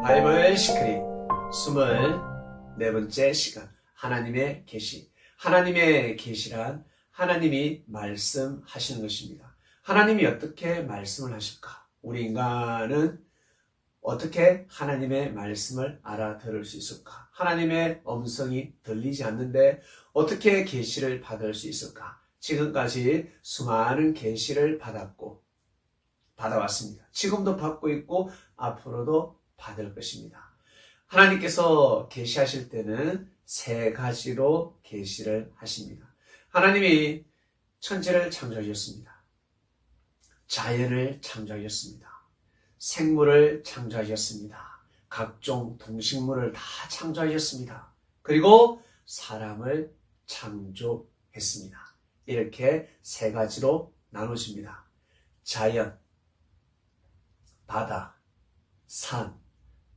바이블 시크릿 24번째 시간, 하나님의 계시. 하나님의 계시란 하나님이 말씀하시는 것입니다. 하나님이 어떻게 말씀을 하실까? 우리 인간은 어떻게 하나님의 말씀을 알아들을 수 있을까? 하나님의 음성이 들리지 않는데 어떻게 계시를 받을 수 있을까? 지금까지 수많은 계시를 받아왔습니다. 지금도 받고 있고 앞으로도 받을 것입니다. 하나님께서 계시하실 때는 세 가지로 계시를 하십니다. 하나님이 천지를 창조하셨습니다. 자연을 창조하셨습니다. 생물을 창조하셨습니다. 각종 동식물을 다 창조하셨습니다. 그리고 사람을 창조했습니다. 이렇게 세 가지로 나누십니다. 자연, 바다, 산,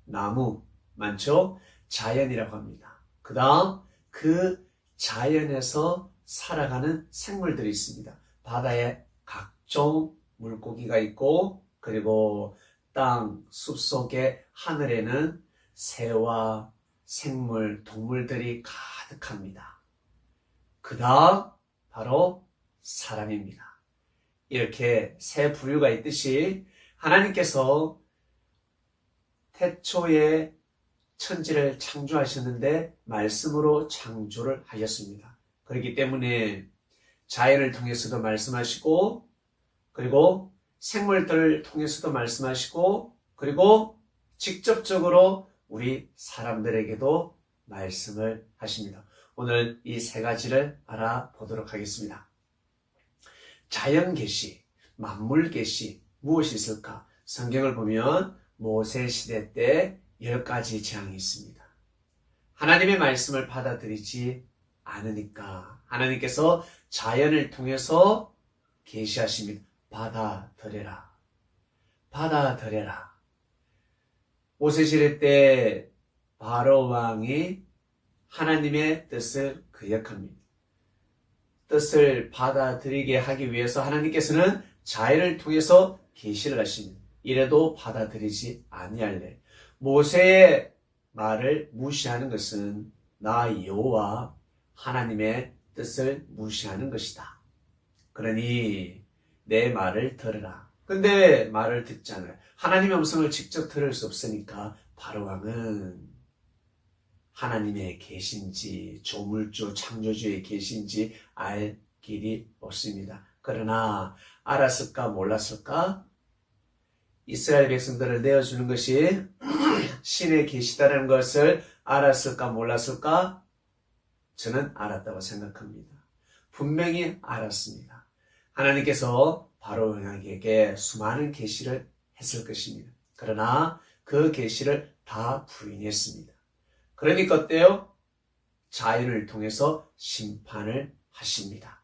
나무 많죠? 자연이라고 합니다. 그 다음 그 자연에서 살아가는 생물들이 있습니다. 바다에 각종 물고기가 있고, 그리고 땅, 숲속에, 하늘에는 새와 생물, 동물들이 가득합니다. 그 다음 바로 사람입니다. 이렇게 세 부류가 있듯이 하나님께서 태초에 천지를 창조하셨는데 말씀으로 창조를 하셨습니다. 그렇기 때문에 자연을 통해서도 말씀하시고, 그리고 생물들을 통해서도 말씀하시고, 그리고 직접적으로 우리 사람들에게도 말씀을 하십니다. 오늘 이 세 가지를 알아보도록 하겠습니다. 자연 계시, 만물 계시, 무엇이 있을까? 성경을 보면 모세 시대 때 10가지 재앙이 있습니다. 하나님의 말씀을 받아들이지 않으니까 하나님께서 자연을 통해서 계시하십니다. 받아들여라. 받아들여라. 모세 시대 때 바로 왕이 하나님의 뜻을 거역합니다. 뜻을 받아들이게 하기 위해서 하나님께서는 자연을 통해서 계시를 하십니다. 이래도 받아들이지 아니할래. 모세의 말을 무시하는 것은 나 여호와 하나님의 뜻을 무시하는 것이다. 그러니 내 말을 들으라. 근데 말을 듣잖아요. 하나님의 음성을 직접 들을 수 없으니까 바로왕은 하나님의 계신지 조물주 창조주의 계신지 알 길이 없습니다. 그러나 알았을까 몰랐을까? 이스라엘 백성들을 내어주는 것이 신의 계시다라는 것을 알았을까 몰랐을까? 저는 알았다고 생각합니다. 분명히 알았습니다. 하나님께서 바로왕에게 수많은 계시를 했을 것입니다. 그러나 그 계시를 다 부인했습니다. 그러니까 어때요? 자연을 통해서 심판을 하십니다.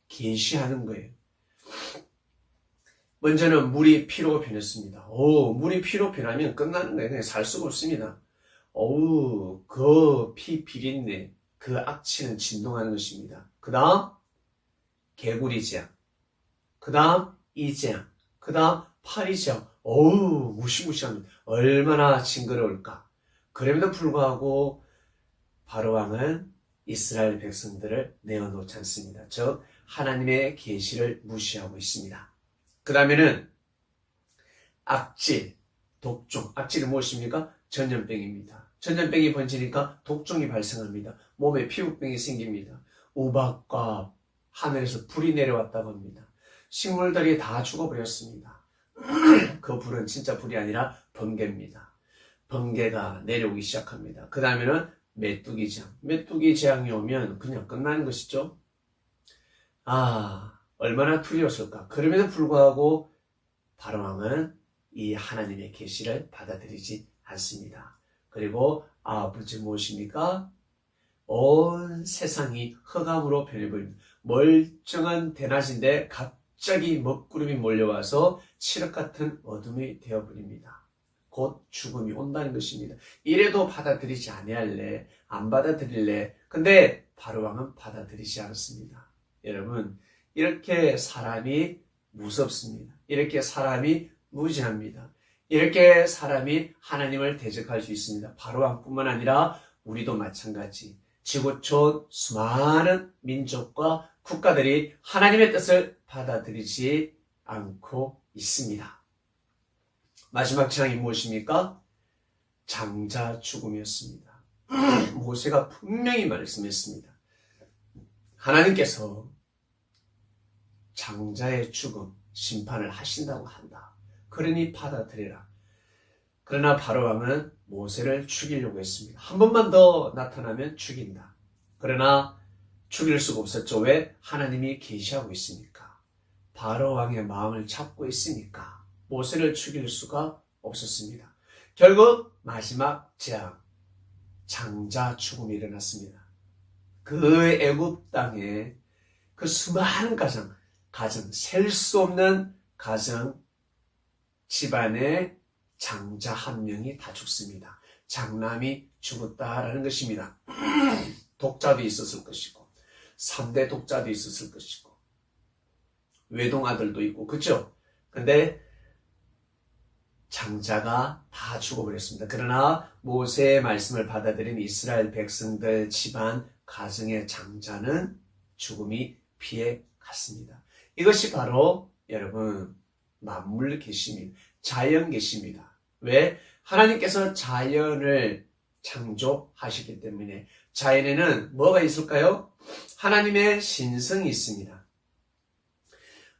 계시하는 거예요. 먼저는 물이 피로 변했습니다. 물이 피로 변하면 끝나는 거예요. 그냥 살 수가 없습니다. 그 피 비린내, 그 악취는 진동하는 것입니다. 그 다음 개구리 재앙, 그 다음 이재앙, 그 다음 파리재앙. 무시무시합니다. 얼마나 징그러울까. 그럼에도 불구하고 바로왕은 이스라엘 백성들을 내어놓지 않습니다. 즉 하나님의 계시를 무시하고 있습니다. 그 다음에는 악질, 독종. 악질은 무엇입니까? 전염병입니다. 전염병이 번지니까 독종이 발생합니다. 몸에 피부병이 생깁니다. 우박과 하늘에서 불이 내려왔다고 합니다. 식물들이 다 죽어버렸습니다. 그 불은 진짜 불이 아니라 번개입니다. 번개가 내려오기 시작합니다. 그 다음에는 메뚜기 재앙. 메뚜기 재앙이 오면 그냥 끝나는 것이죠. 얼마나 두려웠을까. 그럼에도 불구하고 바로왕은 이 하나님의 계시를 받아들이지 않습니다. 그리고 아버지 무엇입니까? 온 세상이 흑암으로 변해버립니다. 멀쩡한 대낮인데 갑자기 먹구름이 몰려와서 칠흑 같은 어둠이 되어버립니다. 곧 죽음이 온다는 것입니다. 이래도 받아들이지 아니할래? 안 받아들일래? 근데 바로왕은 받아들이지 않습니다. 여러분, 이렇게 사람이 무섭습니다. 이렇게 사람이 무지합니다. 이렇게 사람이 하나님을 대적할 수 있습니다. 바로왕뿐만 아니라 우리도 마찬가지. 지구촌 수많은 민족과 국가들이 하나님의 뜻을 받아들이지 않고 있습니다. 마지막 재앙이 무엇입니까? 장자 죽음이었습니다. 모세가 분명히 말씀했습니다. 하나님께서 장자의 죽음, 심판을 하신다고 한다. 그러니 받아들여라. 그러나 바로왕은 모세를 죽이려고 했습니다. 한 번만 더 나타나면 죽인다. 그러나 죽일 수가 없었죠. 왜? 하나님이 계시하고 있으니까. 바로왕의 마음을 잡고 있으니까 모세를 죽일 수가 없었습니다. 결국 마지막 재앙, 장자 죽음이 일어났습니다. 그 애굽 땅에 그 수많은 가정, 셀 수 없는 가정, 집안의 장자 한 명이 다 죽습니다. 장남이 죽었다라는 것입니다. 독자도 있었을 것이고 3대 독자도 있었을 것이고 외동아들도 있고 그렇죠? 근데 장자가 다 죽어버렸습니다. 그러나 모세의 말씀을 받아들인 이스라엘 백성들 집안 가정의 장자는 죽음이 피해 갔습니다. 이것이 바로 여러분 만물 계시입니다. 자연 계시입니다. 왜? 하나님께서 자연을 창조하시기 때문에 자연에는 뭐가 있을까요? 하나님의 신성이 있습니다.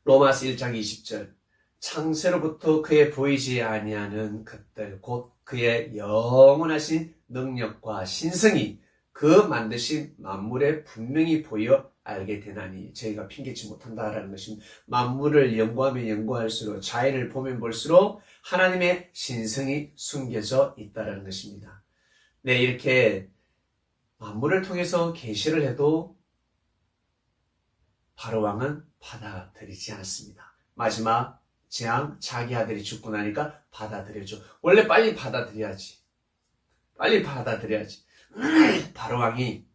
로마서 1장 20절 창세로부터 그의 보이지 아니하는 것들 곧 그의 영원하신 능력과 신성이 그 만드신 만물에 분명히 보여 알게 되나니 저희가 핑계치 못한다라는 것입니다. 만물을 연구하면 연구할수록 자연을 보면 볼수록 하나님의 신성이 숨겨져 있다는 것입니다. 네, 이렇게 만물을 통해서 계시를 해도 바로왕은 받아들이지 않았습니다. 마지막 재앙, 자기 아들이 죽고 나니까 받아들여줘. 원래 빨리 받아들여야지. 바로왕이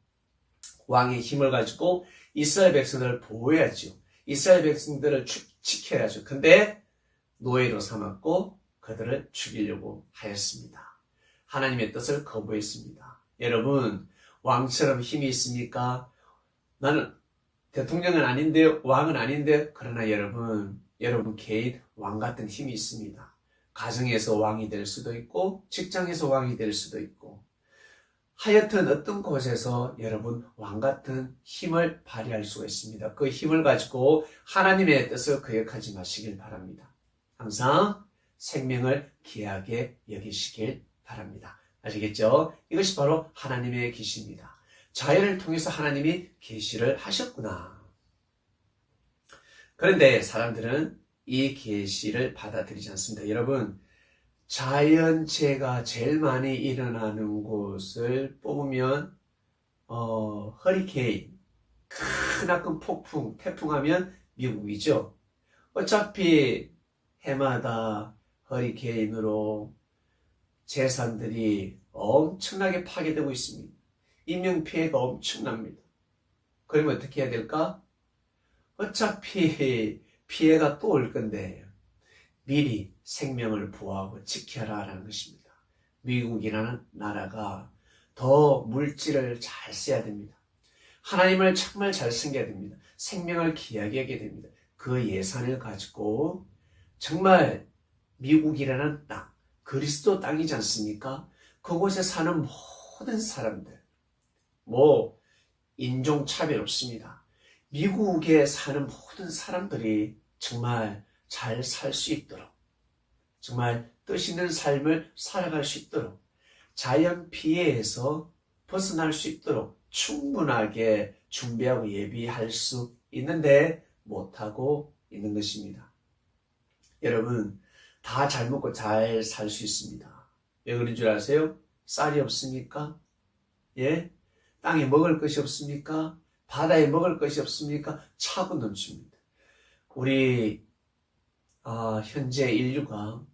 왕의 힘을 가지고 이스라엘 백성들을 보호해야죠. 이스라엘 백성들을 지켜야죠. 근데 노예로 삼았고 그들을 죽이려고 하였습니다. 하나님의 뜻을 거부했습니다. 여러분, 왕처럼 힘이 있습니까? 나는 대통령은 아닌데 왕은 아닌데 그러나 여러분 개인 왕 같은 힘이 있습니다. 가정에서 왕이 될 수도 있고 직장에서 왕이 될 수도 있고 하여튼 어떤 곳에서 여러분 왕 같은 힘을 발휘할 수가 있습니다. 그 힘을 가지고 하나님의 뜻을 거역하지 마시길 바랍니다. 항상 생명을 귀하게 여기시길 바랍니다. 아시겠죠? 이것이 바로 하나님의 계시입니다. 자연을 통해서 하나님이 계시를 하셨구나. 그런데 사람들은 이 계시를 받아들이지 않습니다. 여러분, 자연재해가 제일 많이 일어나는 곳을 뽑으면 허리케인, 크나큰 폭풍, 태풍하면 미국이죠. 어차피 해마다 허리케인으로 재산들이 엄청나게 파괴되고 있습니다. 인명피해가 엄청납니다. 그러면 어떻게 해야 될까? 어차피 피해가 또 올 건데 미리 생명을 보호하고 지켜라라는 것입니다. 미국이라는 나라가 더 물질을 잘 써야 됩니다. 하나님을 정말 잘 섬겨야 됩니다. 생명을 귀하게 하게 됩니다. 그 예산을 가지고 정말 미국이라는 땅, 그리스도 땅이지 않습니까? 그곳에 사는 모든 사람들, 인종차별 없습니다. 미국에 사는 모든 사람들이 정말 잘 살 수 있도록, 정말 뜻 있는 삶을 살아갈 수 있도록, 자연 피해에서 벗어날 수 있도록 충분하게 준비하고 예비할 수 있는데 못하고 있는 것입니다. 여러분, 다 잘 먹고 잘 살 수 있습니다. 왜 그런 줄 아세요? 쌀이 없습니까? 예? 땅에 먹을 것이 없습니까? 바다에 먹을 것이 없습니까? 차고 넘칩니다. 우리 현재 인류가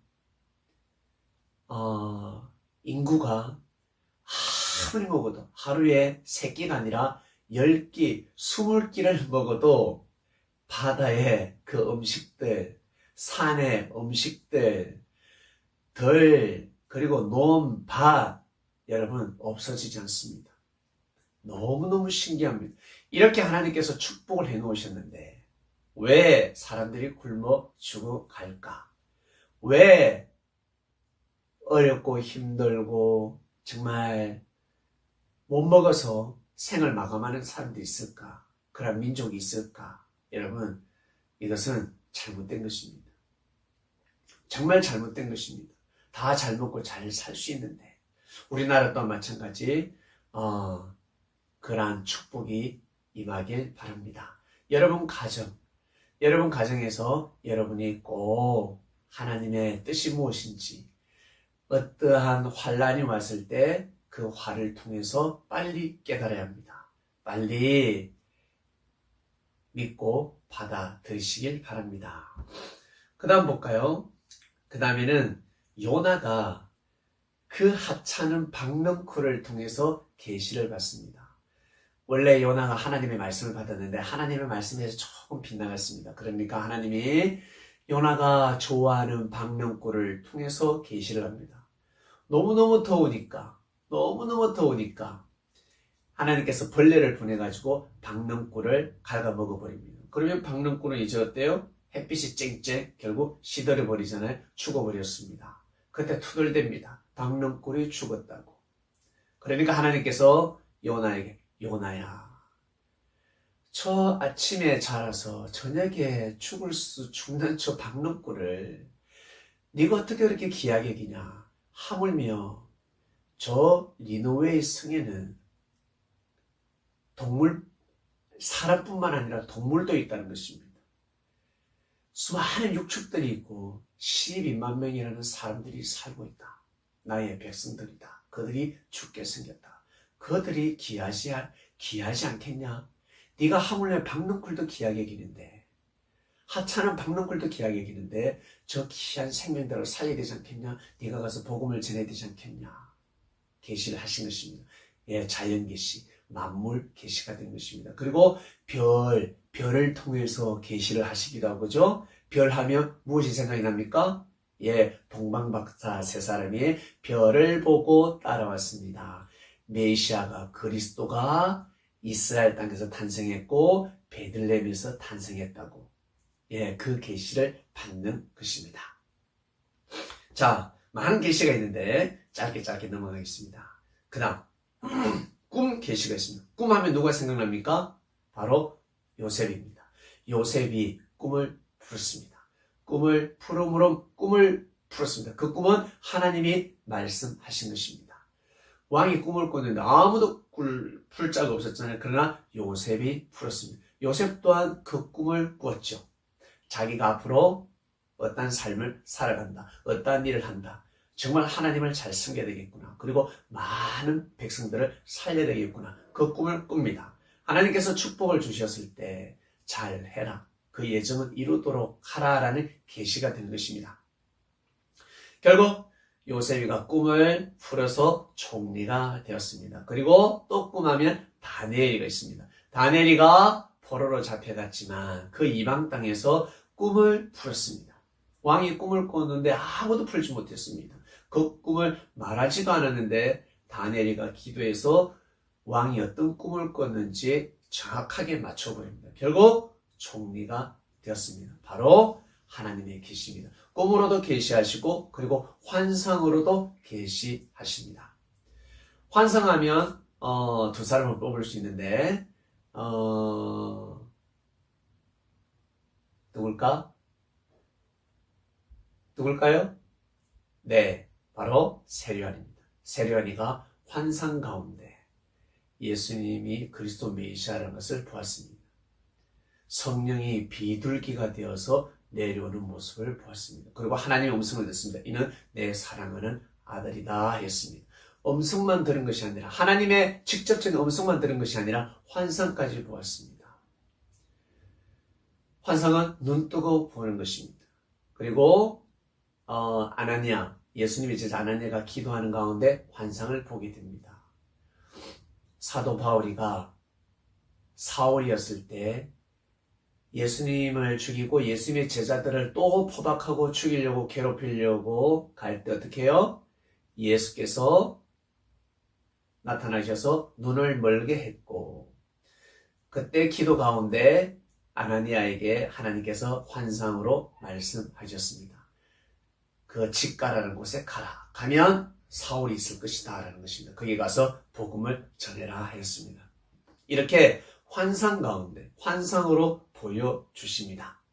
인구가 아무리 먹어도 하루에 3끼가 아니라 10끼, 20끼를 먹어도 바다의 그 음식들, 산의 음식들, 들, 그리고 논, 밭, 여러분 없어지지 않습니다. 너무너무 신기합니다. 이렇게 하나님께서 축복을 해놓으셨는데 왜 사람들이 굶어 죽어갈까? 왜 어렵고 힘들고 정말 못 먹어서 생을 마감하는 사람들이 있을까? 그런 민족이 있을까? 여러분, 이것은 잘못된 것입니다. 정말 잘못된 것입니다. 다 잘 먹고 잘 살 수 있는데 우리나라 또한 마찬가지 그러한 축복이 임하길 바랍니다. 여러분 가정에서 여러분이 꼭 하나님의 뜻이 무엇인지 어떠한 환란이 왔을 때 그 화를 통해서 빨리 깨달아야 합니다. 빨리 믿고 받아들이시길 바랍니다. 그 다음 볼까요? 그 다음에는 요나가 그 하찮은 박넝쿨을 통해서 계시를 받습니다. 원래 요나가 하나님의 말씀을 받았는데 하나님의 말씀에서 조금 빗나갔습니다. 그러니까 하나님이 요나가 좋아하는 박넝쿨을 통해서 계시를 합니다. 너무너무 더우니까 하나님께서 벌레를 보내가지고 박넝쿨을 갉아먹어 버립니다. 그러면 박넝쿨은 이제 어때요? 햇빛이 쨍쨍 결국 시들어 버리잖아요. 죽어버렸습니다. 그때 투덜댑니다. 박넝쿨이 죽었다고. 그러니까 하나님께서 요나에게 요나야 저 아침에 자라서 저녁에 죽는 저 박넝쿨을 네가 어떻게 그렇게 귀하게 여기냐. 하물며 저 니느웨의 성에는 사람뿐만 아니라 동물도 있다는 것입니다. 수많은 육축들이 있고 12만 명이라는 사람들이 살고 있다. 나의 백성들이다. 그들이 죽게 생겼다. 그들이 귀하지 않겠냐? 네가 하물며 박넝쿨도 귀하게 여기는데 하찮은 박넝쿨도 귀하게 여기는데 저 귀한 생명들을 살려야 되지 않겠냐? 네가 가서 복음을 전해야 되지 않겠냐? 계시를 하신 것입니다. 예, 자연 계시, 만물 계시가 된 것입니다. 그리고 별을 통해서 계시를 하시기도 하고 그죠? 별 하면 무엇이 생각이 납니까? 예, 동방박사 세 사람이 별을 보고 따라왔습니다. 메시아가 그리스도가 이스라엘 땅에서 탄생했고 베들레헴에서 탄생했다고. 예, 그 계시를 받는 것입니다. 자, 많은 계시가 있는데 짧게 넘어가겠습니다. 그 다음 꿈 계시가 있습니다. 꿈하면 누가 생각납니까? 바로 요셉입니다. 요셉이 꿈을 풀었습니다. 꿈을 풀음으로 꿈을 풀었습니다. 그 꿈은 하나님이 말씀하신 것입니다. 왕이 꿈을 꿨는데 아무도 풀 자가 없었잖아요. 그러나 요셉이 풀었습니다. 요셉 또한 그 꿈을 꾸었죠. 자기가 앞으로 어떠한 삶을 살아간다. 어떠한 일을 한다. 정말 하나님을 잘 섬겨야 되겠구나. 그리고 많은 백성들을 살려야 되겠구나. 그 꿈을 꿉니다. 하나님께서 축복을 주셨을 때 잘해라. 그 예정은 이루도록 하라라는 계시가 된 것입니다. 결국 요셉이가 꿈을 풀어서 총리가 되었습니다. 그리고 또 꿈하면 다니엘이가 있습니다. 다니엘이가 포로로 잡혀갔지만 그 이방 땅에서 꿈을 풀었습니다. 왕이 꿈을 꿨는데 아무도 풀지 못했습니다. 그 꿈을 말하지도 않았는데 다니엘이가 기도해서 왕이 어떤 꿈을 꿨는지 정확하게 맞춰버립니다. 결국 총리가 되었습니다. 바로 하나님의 계시입니다. 꿈으로도 계시하시고 그리고 환상으로도 계시하십니다. 환상하면 두 사람을 뽑을 수 있는데 누굴까요? 네, 바로 세례요한입니다. 세례요한이가 환상 가운데 예수님이 그리스도 메시아라는 것을 보았습니다. 성령이 비둘기가 되어서 내려오는 모습을 보았습니다. 그리고 하나님의 음성을 듣습니다. 이는 내 사랑하는 아들이다 했습니다. 음성만 들은 것이 아니라 하나님의 직접적인 음성만 들은 것이 아니라 환상까지 보았습니다. 환상은 눈 뜨고 보는 것입니다. 그리고 아나니아, 예수님의 제자 아나니아가 기도하는 가운데 환상을 보게 됩니다. 사도 바울이가 사울이었을 때 예수님을 죽이고 예수님의 제자들을 또 포박하고 죽이려고 괴롭히려고 갈 때 어떻게 해요? 예수께서 나타나셔서 눈을 멀게 했고 그때 기도 가운데 아나니아에게 하나님께서 환상으로 말씀하셨습니다. 그 직가라는 곳에 가라. 가면 사울이 있을 것이다 라는 것입니다. 거기 가서 복음을 전해라 하였습니다. 이렇게 환상 가운데 환상으로 보여주십니다.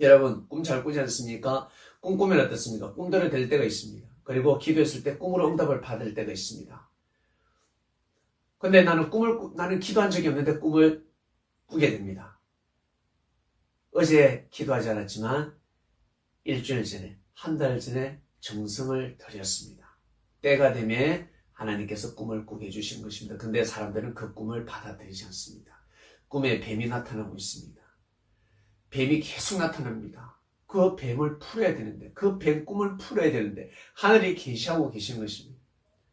여러분 꿈 잘 꾸지 않습니까? 꿈 꾸면 어떻습니까? 꿈대로 될 때가 있습니다. 그리고 기도했을 때 꿈으로 응답을 받을 때가 있습니다. 근데 나는 기도한 적이 없는데 꿈을 꾸게 됩니다. 어제 기도하지 않았지만 일주일 전에, 한 달 전에 정성을 들였습니다. 때가 되면 하나님께서 꿈을 꾸게 해주신 것입니다. 근데 사람들은 그 꿈을 받아들이지 않습니다. 꿈에 뱀이 나타나고 있습니다. 뱀이 계속 나타납니다. 그 뱀을 풀어야 되는데, 그 뱀 꿈을 풀어야 되는데 하늘이 계시하고 계신 것입니다.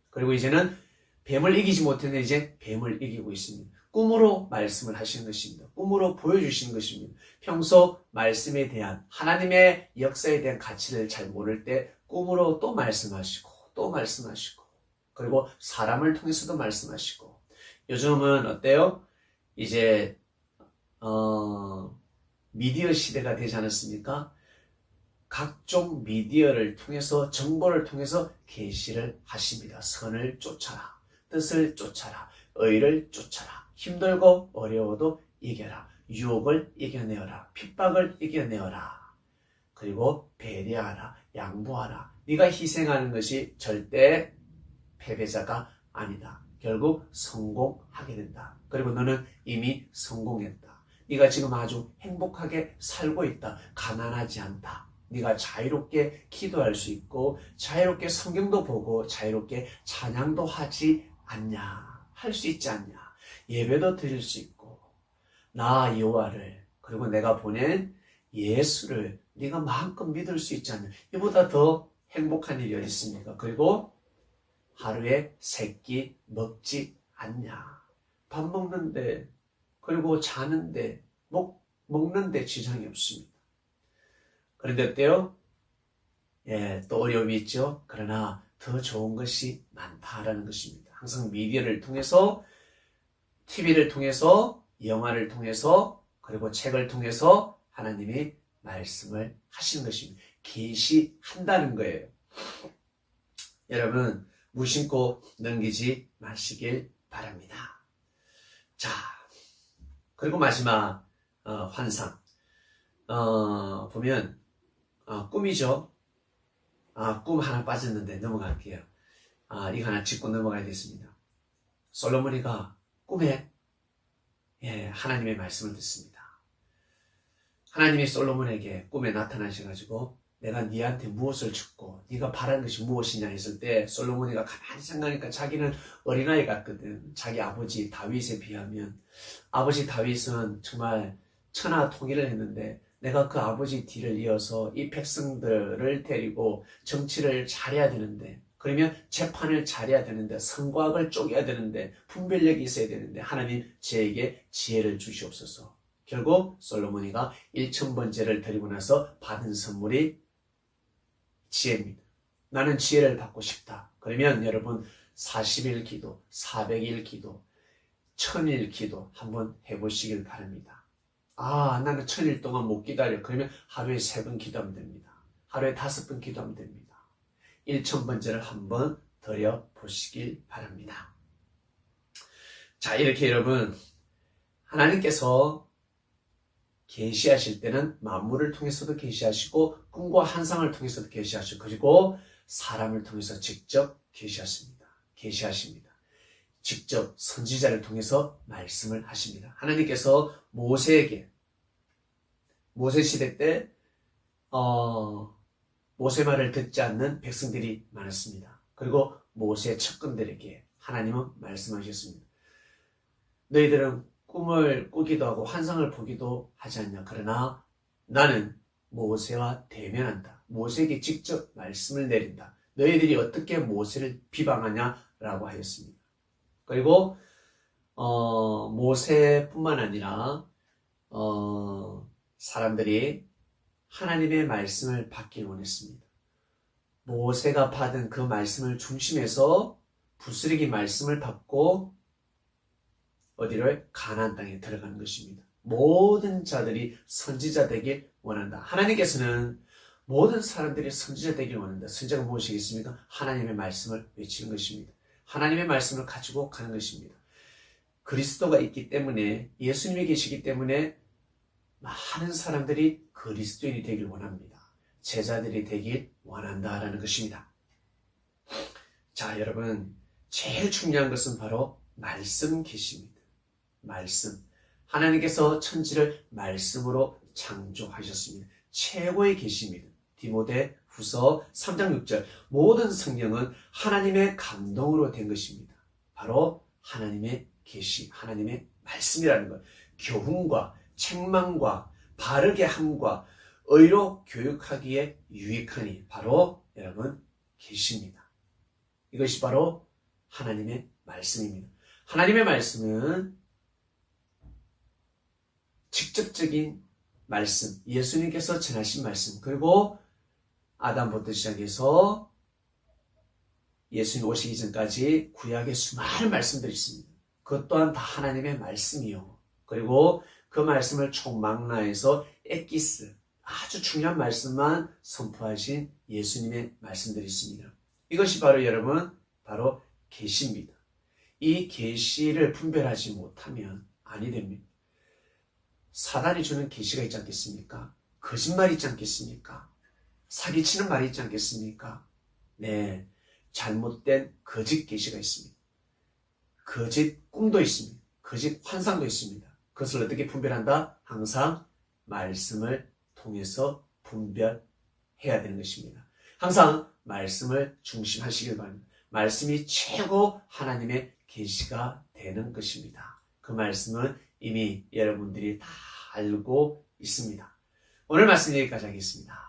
그리고 이제는 뱀을 이기지 못했는데 이제 뱀을 이기고 있습니다. 꿈으로 말씀을 하시는 것입니다. 꿈으로 보여주시는 것입니다. 평소 말씀에 대한 하나님의 역사에 대한 가치를 잘 모를 때 꿈으로 또 말씀하시고 또 말씀하시고 그리고 사람을 통해서도 말씀하시고 요즘은 어때요? 이제 미디어 시대가 되지 않았습니까? 각종 미디어를 통해서 정보를 통해서 계시를 하십니다. 선을 쫓아라. 뜻을 쫓아라. 의를 쫓아라. 힘들고 어려워도 이겨라. 유혹을 이겨내어라. 핍박을 이겨내어라. 그리고 배려하라. 양보하라. 네가 희생하는 것이 절대 패배자가 아니다. 결국 성공하게 된다. 그리고 너는 이미 성공했다. 네가 지금 아주 행복하게 살고 있다. 가난하지 않다. 네가 자유롭게 기도할 수 있고 자유롭게 성경도 보고 자유롭게 찬양도 하지 않냐. 할 수 있지 않냐. 예배도 드릴 수 있고 나 여호와를 그리고 내가 보낸 예수를 네가 마음껏 믿을 수 있지 않냐. 이보다 더 행복한 일이 어디 있습니까? 그리고 하루에 3끼 먹지 않냐. 밥 먹는데 그리고 자는데 먹는데 지장이 없습니다. 그런데 어때요? 또 어려움이 있죠. 그러나 더 좋은 것이 많다라는 것입니다. 항상 미디어를 통해서 TV를 통해서 영화를 통해서 그리고 책을 통해서 하나님이 말씀을 하시는 것입니다. 계시한다는 거예요. 여러분 무심코 넘기지 마시길 바랍니다. 자, 그리고 마지막 환상 보면 꿈이죠. 꿈 하나 빠졌는데 넘어갈게요. 이거 하나 짚고 넘어가야 되겠습니다. 솔로몬이가 꿈에 하나님의 말씀을 듣습니다. 하나님이 솔로몬에게 꿈에 나타나셔가지고 내가 네한테 무엇을 주고 네가 바라는 것이 무엇이냐 했을 때 솔로몬이가 가만히 생각하니까 자기는 어린아이 같거든. 자기 아버지 다윗에 비하면 아버지 다윗은 정말 천하 통일을 했는데 내가 그 아버지 뒤를 이어서 이 백성들을 데리고 정치를 잘해야 되는데 그러면 재판을 잘해야 되는데 선과악을 쪼개야 되는데 분별력이 있어야 되는데 하나님 저에게 지혜를 주시옵소서. 결국 솔로몬이가 1000번째를 드리고 나서 받은 선물이 지혜입니다. 나는 지혜를 받고 싶다. 그러면 여러분 40일 기도, 400일 기도, 1000일 기도 한번 해보시길 바랍니다. 나는 1000일 동안 못 기다려. 그러면 하루에 3번 기도하면 됩니다. 하루에 5번 기도하면 됩니다. 1000번째를 한번 드려보시길 바랍니다. 자, 이렇게 여러분 하나님께서 계시하실 때는 만물을 통해서도 계시하시고 꿈과 환상을 통해서도 계시하시고 그리고 사람을 통해서 직접 계시하십니다. 직접 선지자를 통해서 말씀을 하십니다. 하나님께서 모세에게 모세 시대 때 모세 말을 듣지 않는 백성들이 많았습니다. 그리고 모세 척근들에게 하나님은 말씀하셨습니다. 너희들은 꿈을 꾸기도 하고 환상을 보기도 하지 않냐. 그러나 나는 모세와 대면한다. 모세에게 직접 말씀을 내린다. 너희들이 어떻게 모세를 비방하냐라고 하였습니다. 그리고 모세뿐만 아니라 사람들이 하나님의 말씀을 받길 원했습니다. 모세가 받은 그 말씀을 중심해서 부스러기 말씀을 받고 어디를? 가나안 땅에 들어가는 것입니다. 모든 자들이 선지자 되길 원한다. 하나님께서는 모든 사람들이 선지자 되길 원한다. 선지자가 무엇이겠습니까? 하나님의 말씀을 외치는 것입니다. 하나님의 말씀을 가지고 가는 것입니다. 그리스도가 있기 때문에, 예수님이 계시기 때문에 많은 사람들이 그리스도인이 되길 원합니다. 제자들이 되길 원한다라는 것입니다. 자, 여러분, 제일 중요한 것은 바로 말씀 계시입니다. 말씀. 하나님께서 천지를 말씀으로 창조하셨습니다. 최고의 계시입니다. 디모데 후서 3장 6절. 모든 성경은 하나님의 감동으로 된 것입니다. 바로 하나님의 계시, 하나님의 말씀이라는 것. 교훈과 책망과 바르게 함과 의로 교육하기에 유익하니 바로 여러분 계시입니다. 이것이 바로 하나님의 말씀입니다. 하나님의 말씀은 직접적인 말씀, 예수님께서 전하신 말씀, 그리고 아담부터 시작해서 예수님 오시기 전까지 구약의 수많은 말씀들이 있습니다. 그것 또한 다 하나님의 말씀이요. 그리고 그 말씀을 총망라해서 엑기스, 아주 중요한 말씀만 선포하신 예수님의 말씀들이 있습니다. 이것이 바로 여러분, 바로 계시입니다. 이 계시를 분별하지 못하면 아니 됩니다. 사단이 주는 계시가 있지 않겠습니까? 거짓말이 있지 않겠습니까? 사기치는 말이 있지 않겠습니까? 네, 잘못된 거짓 계시가 있습니다. 거짓 꿈도 있습니다. 거짓 환상도 있습니다. 그것을 어떻게 분별한다? 항상 말씀을 통해서 분별해야 되는 것입니다. 항상 말씀을 중심하시길 바랍니다. 말씀이 최고 하나님의 계시가 되는 것입니다. 그 말씀은 이미 여러분들이 다 알고 있습니다. 오늘 말씀 여기까지 하겠습니다.